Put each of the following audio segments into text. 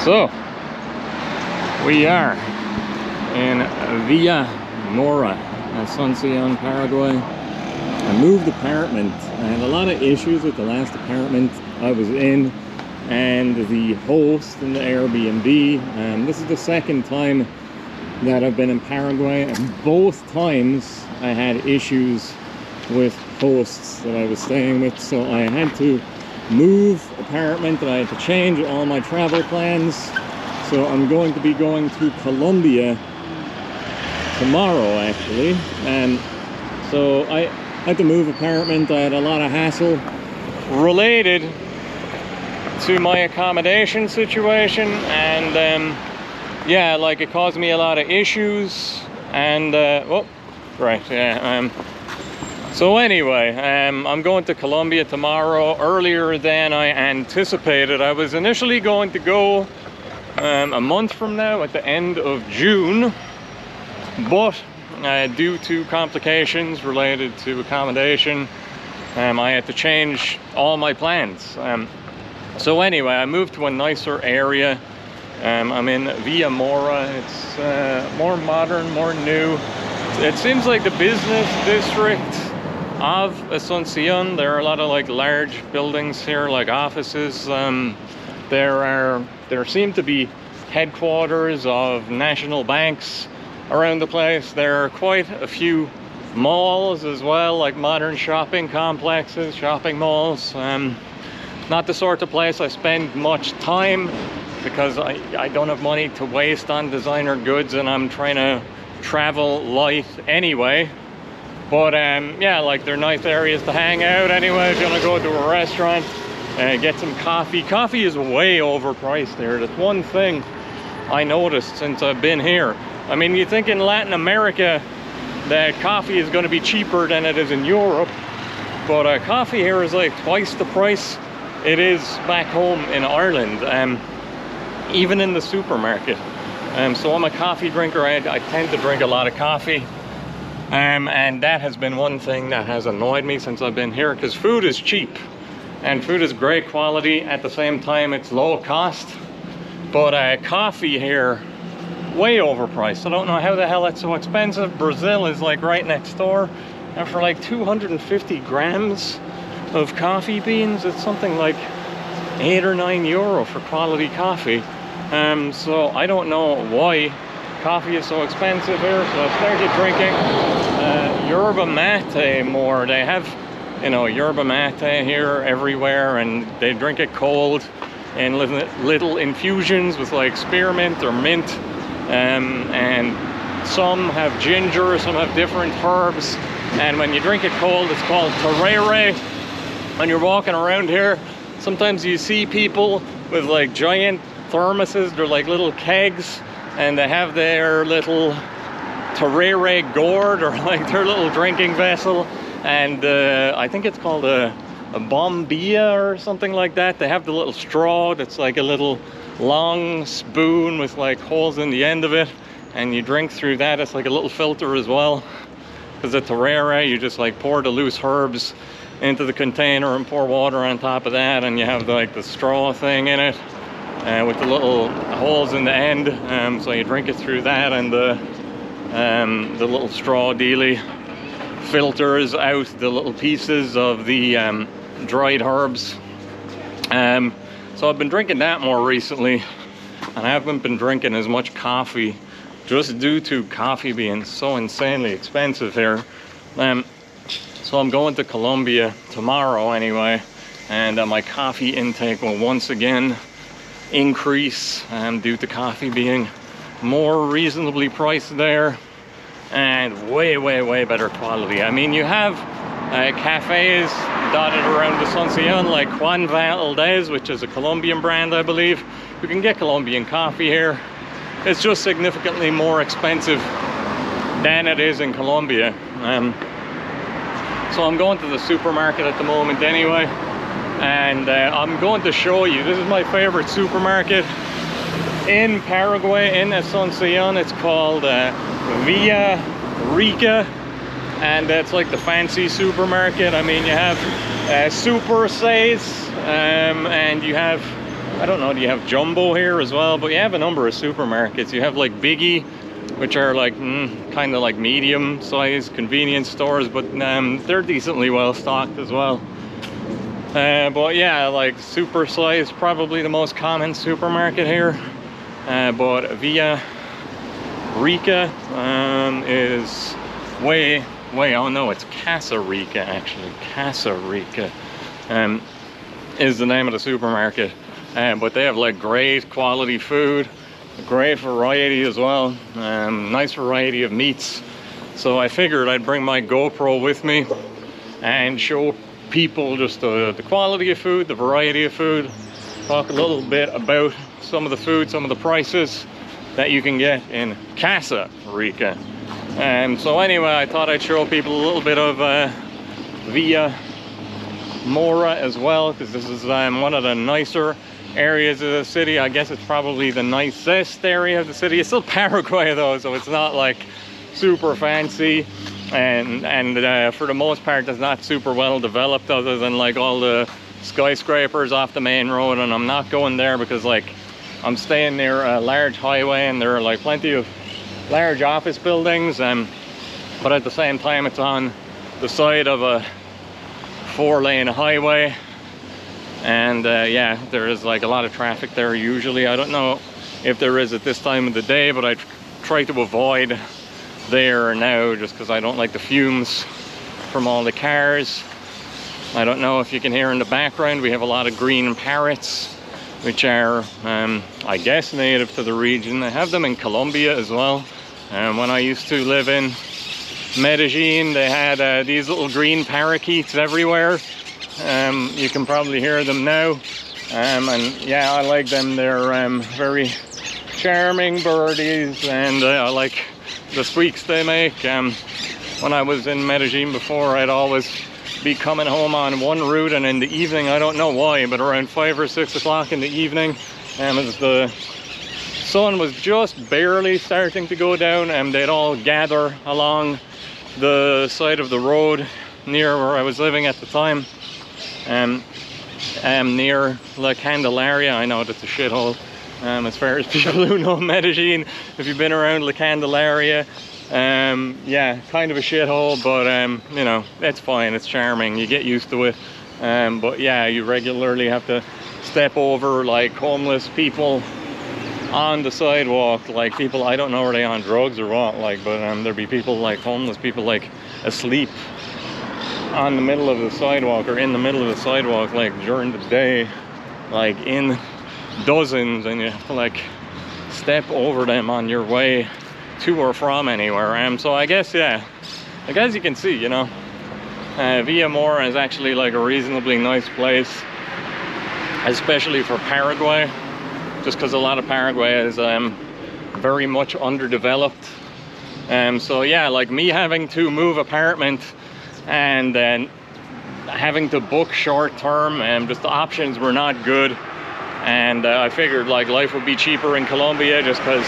So, we are in Villa Mora, Asuncion, Paraguay. I moved apartment. I had a lot of issues with the last apartment I was in and the host in the Airbnb. This is the second time that I've been in Paraguay, and both times I had issues with hosts that I was staying with, so I had to move apartment and I had to change all my travel plans. So I'm going to be going to Colombia tomorrow, actually, and so I had to move apartment. I had a lot of hassle related to my accommodation situation, and yeah, like it caused me a lot of issues, and so anyway, I'm going to Colombia tomorrow, earlier than I anticipated. I was initially going to go a month from now, at the end of June, but due to complications related to accommodation, I had to change all my plans. So anyway, I moved to a nicer area. I'm in Villa Mora. It's more modern, more new. It seems like the business district of Asuncion. There are a lot of like large buildings here, like offices. There seem to be headquarters of national banks around the place. There are quite a few malls as well, like modern shopping complexes, shopping malls. Not the sort of place I spend much time, because I don't have money to waste on designer goods, and I'm trying to travel light anyway. But yeah, like they're nice areas to hang out anyway. If you want to go to a restaurant and get some coffee. Coffee is way overpriced here. That's one thing I noticed since I've been here. I mean, you think in Latin America that coffee is going to be cheaper than it is in Europe, but coffee here is like twice the price it is back home in Ireland, even in the supermarket. So I'm a coffee drinker. I tend to drink a lot of coffee. And that has been one thing that has annoyed me since I've been here, because food is cheap and food is great quality. At the same time, it's low cost, but coffee here, way overpriced. I don't know how the hell it's so expensive. Brazil is like right next door, and for like 250 grams of coffee beans, it's something like 8 or 9 euro for quality coffee. So I don't know why coffee is so expensive here. So I started drinking yerba mate more. They have, you know, yerba mate here everywhere, and they drink it cold in little infusions with like spearmint or mint, and some have ginger, some have different herbs, and when you drink it cold, it's called tereré. When you're walking around here, sometimes you see people with like giant thermoses. They're like little kegs, and they have their little tereré gourd, or like their little drinking vessel, and I think it's called a bombilla or something like that. They have the little straw that's like a little long spoon with like holes in the end of it, and you drink through that. It's like a little filter as well, because the tereré, you just like pour the loose herbs into the container and pour water on top of that, and you have like the straw thing in it with the little holes in the end, so you drink it through that, and the little straw dealie filters out the little pieces of the dried herbs. So I've been drinking that more recently, and I haven't been drinking as much coffee, just due to coffee being so insanely expensive here. So I'm going to Colombia tomorrow anyway, and my coffee intake will once again increase due to coffee being more reasonably priced there, and way better quality. I mean, you have cafes dotted around Asuncion, like Juan Valdez, which is a Colombian brand, I believe. You can get Colombian coffee here. It's just significantly more expensive than it is in Colombia. So I'm going to the supermarket at the moment anyway, and I'm going to show you. This is my favorite supermarket in Paraguay, in Asuncion. It's called Villa Rica, and that's like the fancy supermarket. I mean, you have Super Says, and you have I don't know, do you have Jumbo here as well? But you have a number of supermarkets. You have like Biggie, which are like kind of like medium-sized convenience stores, but they're decently well stocked as well. But yeah, like Super Size, probably the most common supermarket here. But Villa Rica is way, oh no, it's Casa Rica actually. Casa Rica is the name of the supermarket. But they have like great quality food, great variety as well, nice variety of meats. So I figured I'd bring my GoPro with me and show people just the quality of food, the variety of food, talk a little bit about some of the food, some of the prices that you can get in Casa Rica. So anyway, I thought I'd show people a little bit of Villa Mora as well, because this is one of the nicer areas of the city. I guess it's probably the nicest area of the city. It's still Paraguay though, so it's not like super fancy, and for the most part it's not super well developed, other than like all the skyscrapers off the main road, and I'm not going there because like I'm staying near a large highway and there are like plenty of large office buildings, but at the same time it's on the side of a 4-lane highway, and yeah, there is like a lot of traffic there usually. I don't know if there is at this time of the day, but I try to avoid there now just because I don't like the fumes from all the cars. I don't know if you can hear in the background, we have a lot of green parrots, which are I guess native to the region. They have them in Colombia as well. When I used to live in Medellin, they had these little green parakeets everywhere. You can probably hear them now, and yeah, I like them. They're very charming birdies, and I like the squeaks they make. When I was in Medellin before, I'd always be coming home on one route, and in the evening, I don't know why, but around 5 or 6 o'clock in the evening, as the sun was just barely starting to go down, and they'd all gather along the side of the road near where I was living at the time, near La Candelaria. I know that's a shithole as far as people who know Medellin. If you've been around La Candelaria, yeah, kind of a shithole, but you know, it's fine, it's charming, you get used to it. But yeah, you regularly have to step over like homeless people on the sidewalk, like people, I don't know, are they on drugs or what, like, but there'd be people like homeless people like asleep on the middle of the sidewalk, or in the middle of the sidewalk, like during the day, like in dozens, and you have to like step over them on your way to or from anywhere. So I guess, yeah, like as you can see, you know, Villa Mora is actually like a reasonably nice place, especially for Paraguay, just because a lot of Paraguay is very much underdeveloped. So yeah, like me having to move apartment and then having to book short term, just the options were not good, and I figured like life would be cheaper in Colombia, just because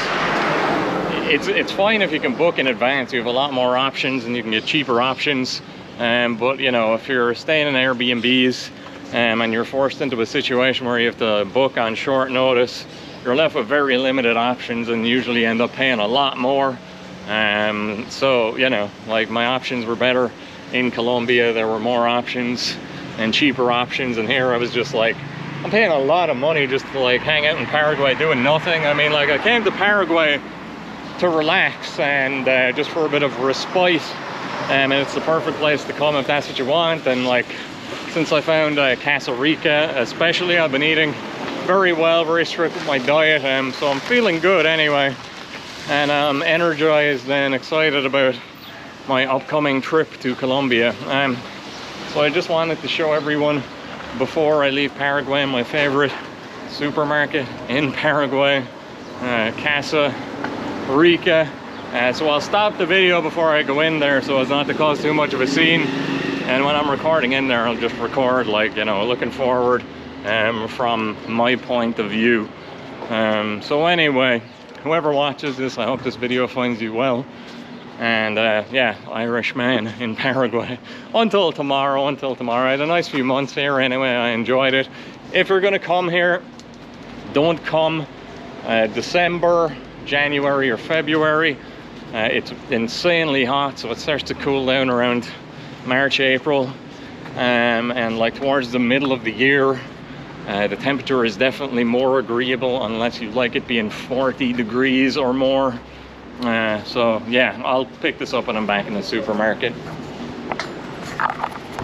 it's fine if you can book in advance. You have a lot more options and you can get cheaper options, but you know, if you're staying in Airbnbs and you're forced into a situation where you have to book on short notice, you're left with very limited options and usually end up paying a lot more. So you know, like my options were better in Colombia. There were more options and cheaper options, and here I was just like, I'm paying a lot of money just to like hang out in Paraguay doing nothing. I mean, like I came to Paraguay to relax and just for a bit of respite, and it's the perfect place to come if that's what you want. And like, since I found Casa Rica especially, I've been eating very well, very strict with my diet, so I'm feeling good anyway, and I'm energized and excited about my upcoming trip to Colombia. So I just wanted to show everyone before I leave Paraguay my favorite supermarket in Paraguay, Casa Rica. So I'll stop the video before I go in there so as not to cause too much of a scene, and when I'm recording in there I'll just record like, you know, looking forward from my point of view. So anyway, whoever watches this, I hope this video finds you well, and yeah, Irish man in Paraguay until tomorrow. I had a nice few months here anyway, I enjoyed it. If you're gonna come here, Don't come December, January or February. It's insanely hot, so it starts to cool down around March, April, and like towards the middle of the year, the temperature is definitely more agreeable, unless you like it being 40 degrees or more. So yeah, I'll pick this up when I'm back in the supermarket.